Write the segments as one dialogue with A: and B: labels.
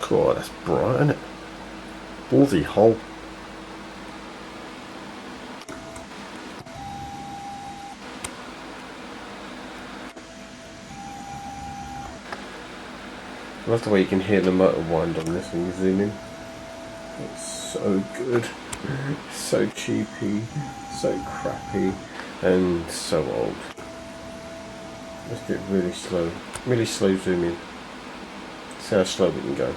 A: God, that's bright, isn't it? Ballsy hole. I love the way you can hear the motor wind on this when you zoom in. It's so good. So cheapy, so crappy, and so old. Let's do it really slow zoom in. See how slow we can go.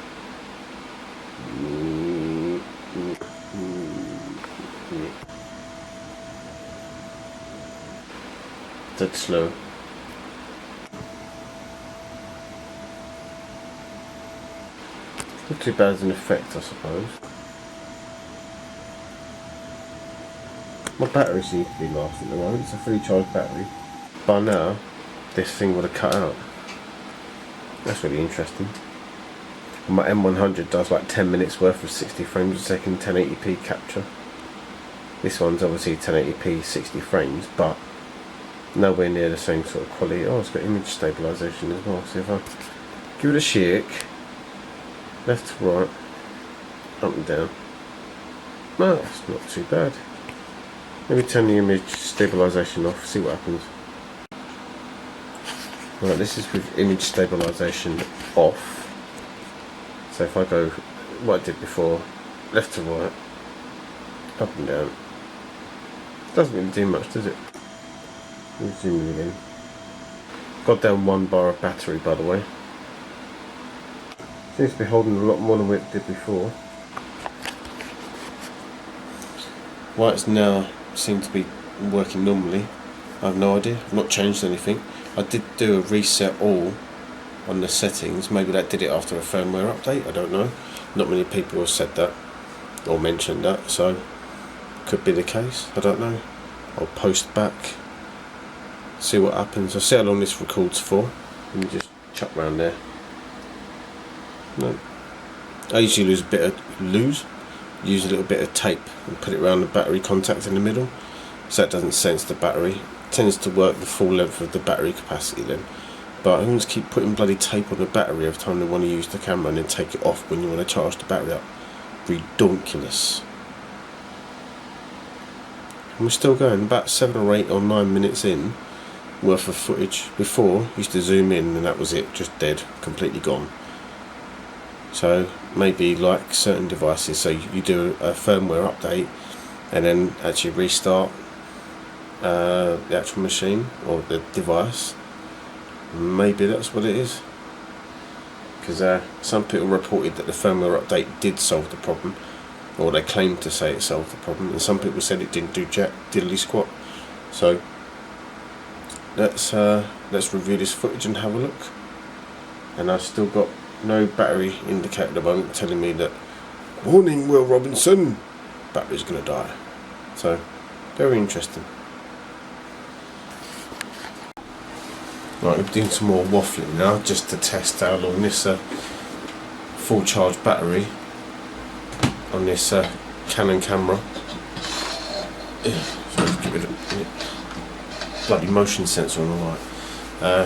A: Dead slow. Not too bad as an effect, I suppose. My battery seems to be lasting at the moment. It's a fully charged battery. By now, this thing would have cut out. That's really interesting. My M100 does like 10 minutes worth of 60 frames a second 1080p capture. This one's obviously 1080p 60 frames, but nowhere near the same sort of quality. Oh, it's got image stabilisation as well. So if I give it a shake, left to right, up and down, no, that's not too bad. Maybe turn the image stabilisation off, see what happens. Right, this is with image stabilisation off. So if I go what I did before, left to right, up and down, doesn't really do much, does it? Let me zoom in again. Got down 1 bar of battery, by the way. Seems to be holding a lot more than it did before. Lights now seem to be working normally. I have no idea. I've not changed anything. I did do a reset all on the settings. Maybe that did it after a firmware update. I don't know. Not many people have said that or mentioned that, so could be the case. I don't know. I'll post back, see what happens. I'll see how long this records for. Let me just chuck round there. No. I usually use a little bit of tape and put it around the battery contact in the middle, so that doesn't sense the battery. It tends to work the full length of the battery capacity then. But I always keep putting bloody tape on the battery every time they want to use the camera and then take it off when you want to charge the battery up. Ridiculous. And we're still going about 7 or 8 or 9 minutes in worth of footage. Before, used to zoom in and that was it, just dead, completely gone. So maybe like certain devices, so you do a firmware update and then actually restart the actual machine or the device. Maybe that's what it is, because some people reported that the firmware update did solve the problem, or they claimed to say it solved the problem, and some people said it didn't do jack diddly squat. So let's review this footage and have a look. And I've still got no battery indicator at the moment telling me that, warning Will Robinson, battery's gonna die. So very interesting. Right, we're doing some more waffling now just to test how long this full charge battery on this Canon camera. Sorry, get rid of it. Bloody motion sensor on the right.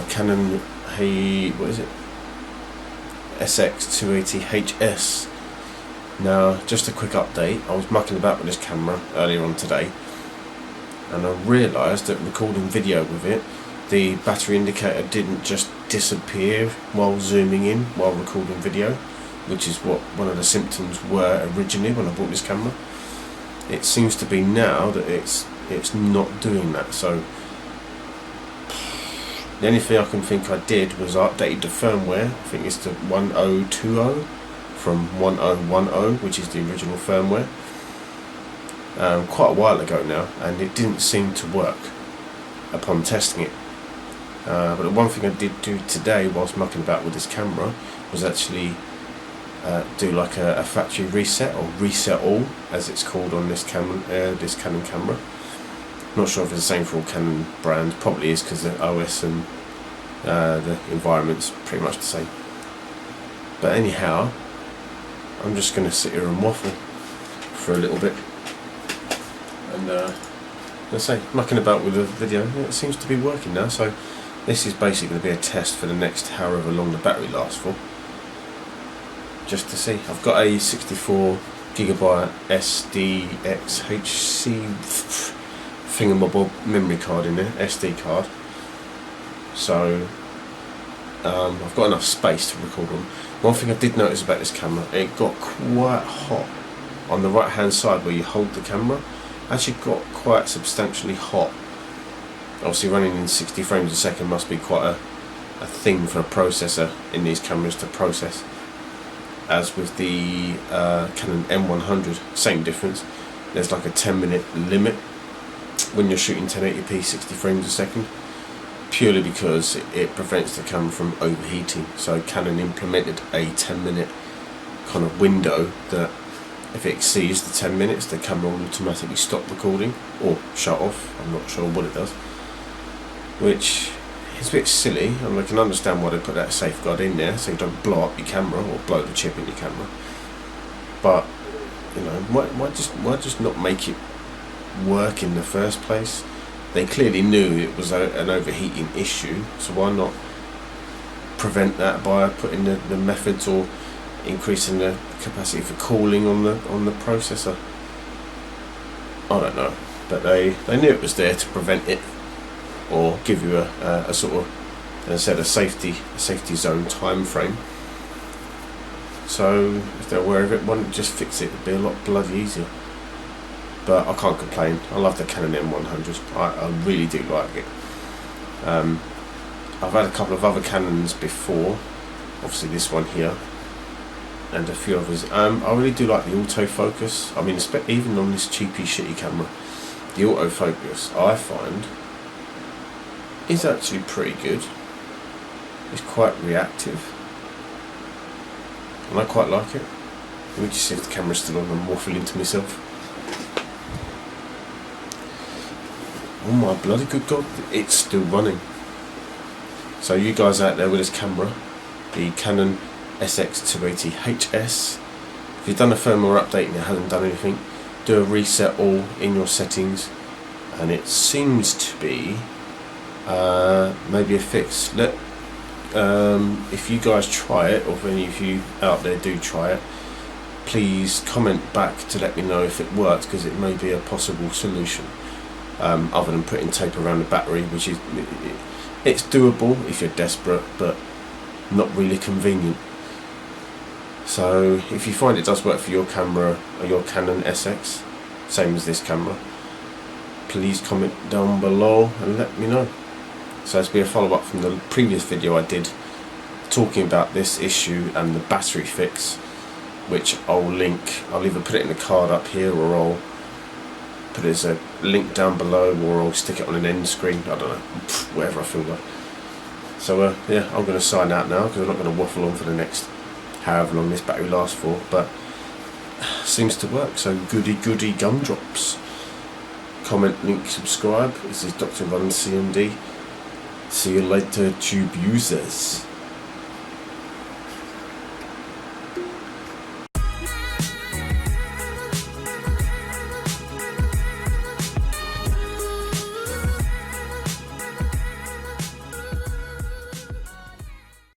A: Canon, what is it? SX280HS. Now, just a quick update. I was mucking about with this camera earlier on today, and I realised that recording video with it, the battery indicator didn't just disappear while zooming in while recording video, which is what one of the symptoms were originally when I bought this camera. It seems to be now that it's not doing that. So the only thing I can think I did was I updated the firmware. I think it's to 1020 from 1010, which is the original firmware, quite a while ago now, and it didn't seem to work upon testing it. But the one thing I did do today whilst mucking about with this camera was actually do like a factory reset, or reset all as it's called on this Canon camera. Not sure if it's the same for all Canon brands. Probably is, because the OS and the environment's pretty much the same. But anyhow, I'm just going to sit here and waffle for a little bit, and let's say mucking about with the video. Yeah, it seems to be working now. So this is basically going to be a test for the next however long the battery lasts for. just to see. I've got a 64GB SDXHC thingamabob memory card in there, SD card. So I've got enough space to record on. One thing I did notice about this camera, it got quite hot on the right hand side where you hold the camera. Actually got quite substantially hot. Obviously running in 60 frames a second must be quite a thing for a processor in these cameras to process. As with the Canon M100, same difference. There's like a 10-minute limit when you're shooting 1080p 60 frames a second, purely because it prevents the camera from overheating. So Canon implemented a 10-minute kind of window that if it exceeds the 10 minutes the camera will automatically stop recording or shut off. I'm not sure what it does, which is a bit silly. I mean, I can understand why they put that safeguard in there so you don't blow up your camera or blow the chip in your camera, but you know, why just not make it work in the first place? They clearly knew it was an overheating issue, so why not prevent that by putting the methods or increasing the capacity for cooling on the processor? I don't know, but they knew it was there to prevent it, or give you a sort of, as I said, a safety zone time frame. So if they're aware of it, why not just fix it? It'd be a lot bloody easier. But I can't complain. I love the Canon M100. I really do like it. I've had a couple of other Canons before, obviously this one here, and a few others. I really do like the autofocus. I mean, even on this cheapy shitty camera, the autofocus I find is actually pretty good. It's quite reactive, and I quite like it. Let me just see if the camera's still on. I'm waffling to myself. Oh my bloody good god, it's still running. So you guys out there with this camera, the Canon SX280HS, if you've done a firmware update and it hasn't done anything, do a reset all in your settings, and it seems to be maybe a fix. If you guys try it, or if any of you out there do try it, please comment back to let me know if it works, because it may be a possible solution. Other than putting tape around the battery, which is, it's doable if you're desperate, but not really convenient. So if you find it does work for your camera or your Canon SX, same as this camera, please comment down below and let me know. So this will be a follow-up from the previous video I did talking about this issue and the battery fix, which I'll link. I'll either put it in the card up here, or I'll put it as a link down below, or I'll stick it on an end screen. I don't know, whatever I feel like. So yeah, I'm going to sign out now, because I'm not going to waffle on for the next however long this battery lasts for, but seems to work. So goody gumdrops. Comment, link, subscribe. This is Dr. Run CMD. See you later, tube users.